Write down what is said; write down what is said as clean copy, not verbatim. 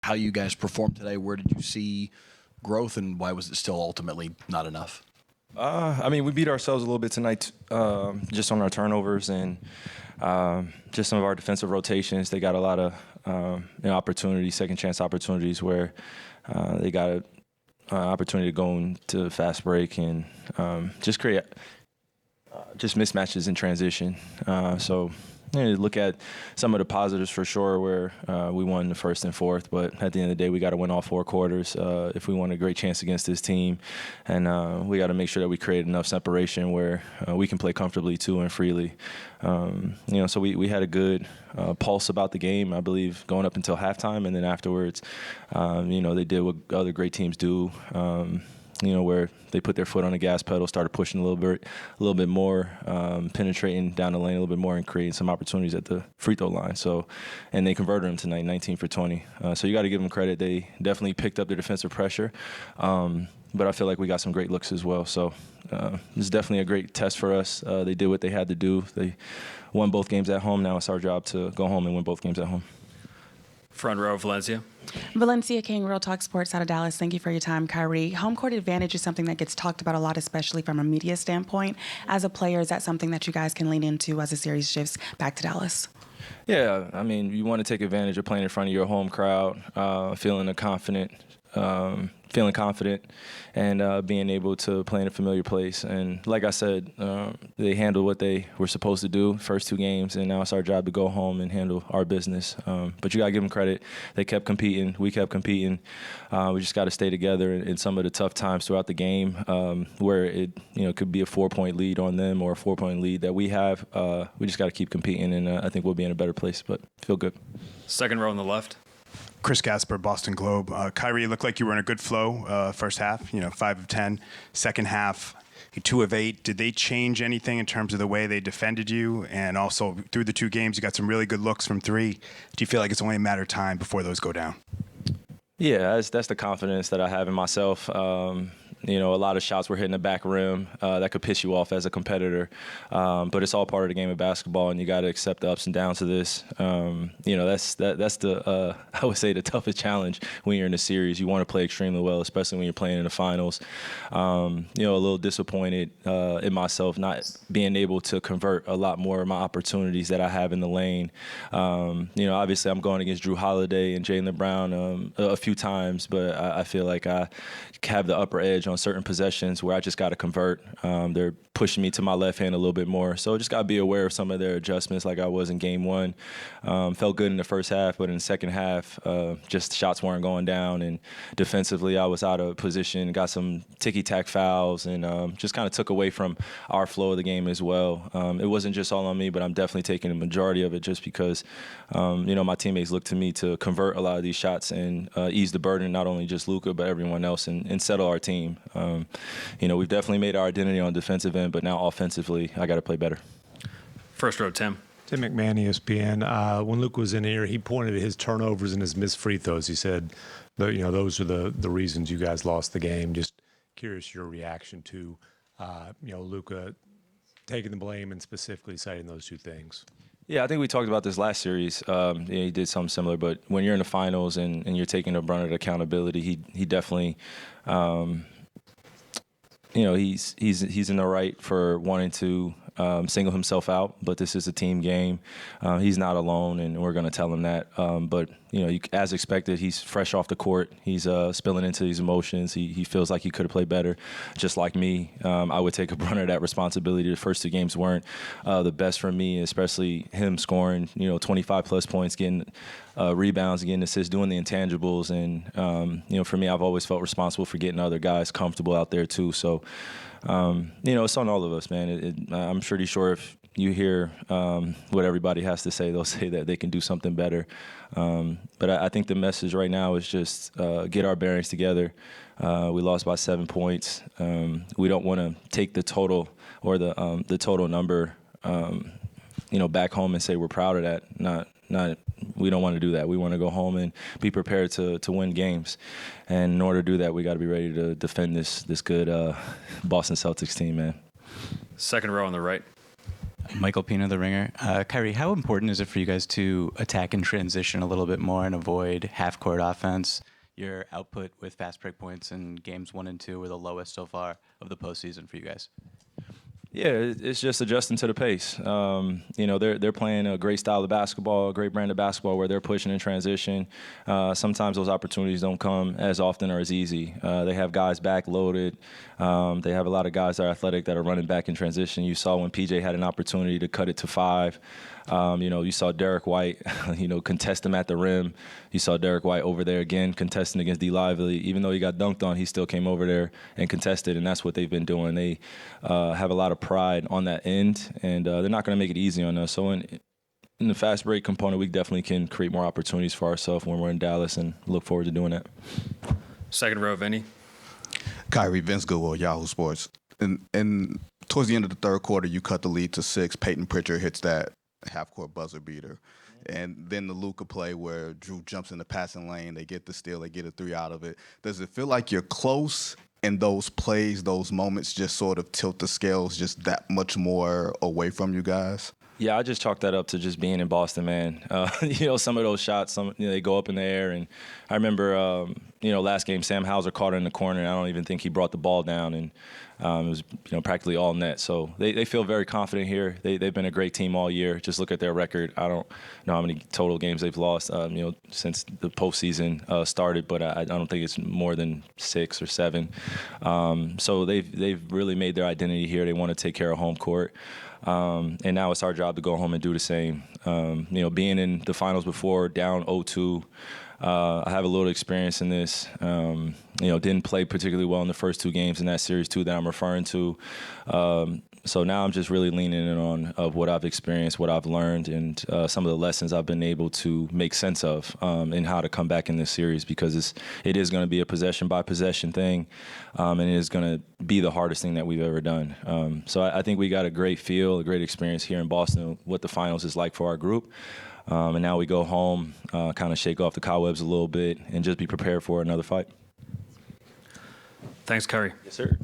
how you guys performed today. Where did you see growth, and why was it still ultimately not enough? We beat ourselves a little bit tonight just on our turnovers and just some of our defensive rotations. They got a lot of opportunities, second chance opportunities where they got an opportunity to go into fast break and just create just mismatches in transition. So look at some of the positives for sure where we won the first and fourth, but at the end of the day, we got to win all 4 quarters if we want a great chance against this team. And we got to make sure that we create enough separation where we can play comfortably too and freely. So we had a good pulse about the game, I believe, going up until halftime. And then afterwards, they did what other great teams do. Where they put their foot on the gas pedal, started pushing a little bit more, penetrating down the lane a little bit more, and creating some opportunities at the free throw line. So, and they converted them tonight, 19 for 20. So you got to give them credit. They definitely picked up the defensive pressure, but I feel like we got some great looks as well. So this is definitely a great test for us. They did what they had to do. They won both games at home. Now it's our job to go home and win both games at home. Front row, Valencia. Valencia King, Real Talk Sports out of Dallas. Thank you for your time, Kyrie. Home court advantage is something that gets talked about a lot, especially from a media standpoint. As a player, is that something that you guys can lean into as the series shifts back to Dallas? Yeah, you want to take advantage of playing in front of your home crowd, feeling confident and being able to play in a familiar place. And like I said, they handled what they were supposed to do first 2 games, and now it's our job to go home and handle our business. But you got to give them credit. They kept competing. We kept competing. We just got to stay together in some of the tough times throughout the game where it could be a 4-point lead on them or a 4-point lead that we have. We just got to keep competing, and I think we'll be in a better place, but feel good. Second row on the left. Chris Gasper, Boston Globe. Kyrie, looked like you were in a good flow first half, 5 of 10. Second half, 2 of 8. Did they change anything in terms of the way they defended you? And also, through the 2 games, you got some really good looks from 3. Do you feel like it's only a matter of time before those go down? Yeah, that's the confidence that I have in myself. A lot of shots were hitting the back rim that could piss you off as a competitor. But it's all part of the game of basketball, and you got to accept the ups and downs of this. That's the I would say the toughest challenge when you're in a series. You want to play extremely well, especially when you're playing in the finals. A little disappointed in myself not being able to convert a lot more of my opportunities that I have in the lane. Obviously I'm going against Drew Holiday and Jaylen Brown a few times, but I feel like I have the upper edge on certain possessions where I just got to convert. They're pushing me to my left hand a little bit more. So just got to be aware of some of their adjustments like I was in game 1. Felt good in the first half, but in the second half, just shots weren't going down. And defensively, I was out of position, got some ticky-tack fouls, and just kind of took away from our flow of the game as well. It wasn't just all on me, but I'm definitely taking the majority of it just because, my teammates look to me to convert a lot of these shots and ease the burden, not only just Luka, but everyone else, and settle our team. We've definitely made our identity on the defensive end, but now offensively, I got to play better. First row, Tim. Tim McMahon, ESPN. When Luke was in here, he pointed at his turnovers and his missed free throws. He said, those are the reasons you guys lost the game. Just curious your reaction to, Luka taking the blame and specifically citing those 2 things. Yeah, I think we talked about this last series. He did something similar, but when you're in the finals and you're taking a brunt of accountability, he definitely, he's in the right for wanting to single himself out, but this is a team game. He's not alone, and we're going to tell him that. But as expected, he's fresh off the court. He's spilling into these emotions. He feels like he could have played better, just like me. I would take a brunt of that responsibility. The first 2 games weren't the best for me, especially him scoring 25-plus points, getting rebounds, getting assists, doing the intangibles. And, for me, I've always felt responsible for getting other guys comfortable out there too. So, it's on all of us, man. I'm pretty sure if you hear what everybody has to say, they'll say that they can do something better. But I think the message right now is just get our bearings together. We lost by 7 points. We don't want to take the total or the total number, back home and say we're proud of that. Not. We don't want to do that. We want to go home and be prepared to win games. And in order to do that, we got to be ready to defend this good Boston Celtics team, man. Second row on the right. Michael Pina, The Ringer. Kyrie, how important is it for you guys to attack and transition a little bit more and avoid half-court offense? Your output with fast break points in games 1 and 2 were the lowest so far of the postseason for you guys. Yeah, it's just adjusting to the pace. They're playing a great style of basketball, a great brand of basketball where they're pushing in transition. Sometimes those opportunities don't come as often or as easy. They have guys back loaded. They have a lot of guys that are athletic that are running back in transition. You saw when PJ had an opportunity to cut it to 5. You saw Derek White, contest him at the rim. You saw Derek White over there again contesting against D. Lively. Even though he got dunked on, he still came over there and contested, and that's what they've been doing. They have a lot of pride on that end, and they're not going to make it easy on us. So in the fast break component, we definitely can create more opportunities for ourselves when we're in Dallas, and look forward to doing that. Second row, Vinny. Kyrie, Vince Goodwill, Yahoo Sports. And towards the end of the third quarter, you cut the lead to 6. Peyton Pritchard hits that half-court buzzer beater. And then the Luka play where Drew jumps in the passing lane, they get the steal, they get a 3 out of it. Does it feel like you're close and those plays, those moments just sort of tilt the scales just that much more away from you guys? Yeah, I just chalk that up to just being in Boston, man. Some of those shots, they go up in the air. And I remember, last game, Sam Hauser caught it in the corner, and I don't even think he brought the ball down. And it was, practically all net. So they feel very confident here. They've been a great team all year. Just look at their record. I don't know how many total games they've lost, since the postseason started, but I don't think it's more than 6 or 7. So they've really made their identity here. They want to take care of home court. And now it's our job to go home and do the same. Being in the finals before, down 0-2, I have a little experience in this. Didn't play particularly well in the first 2 games in that series, too, that I'm referring to. So now I'm just really leaning in on of what I've experienced, what I've learned, and some of the lessons I've been able to make sense of and how to come back in this series, because it is going to be a possession-by-possession thing, and it is going to be the hardest thing that we've ever done. So I think we got a great feel, a great experience here in Boston, what the finals is like for our group. And now we go home, kind of shake off the cobwebs a little bit, and just be prepared for another fight. Thanks, Kyrie. Yes, sir.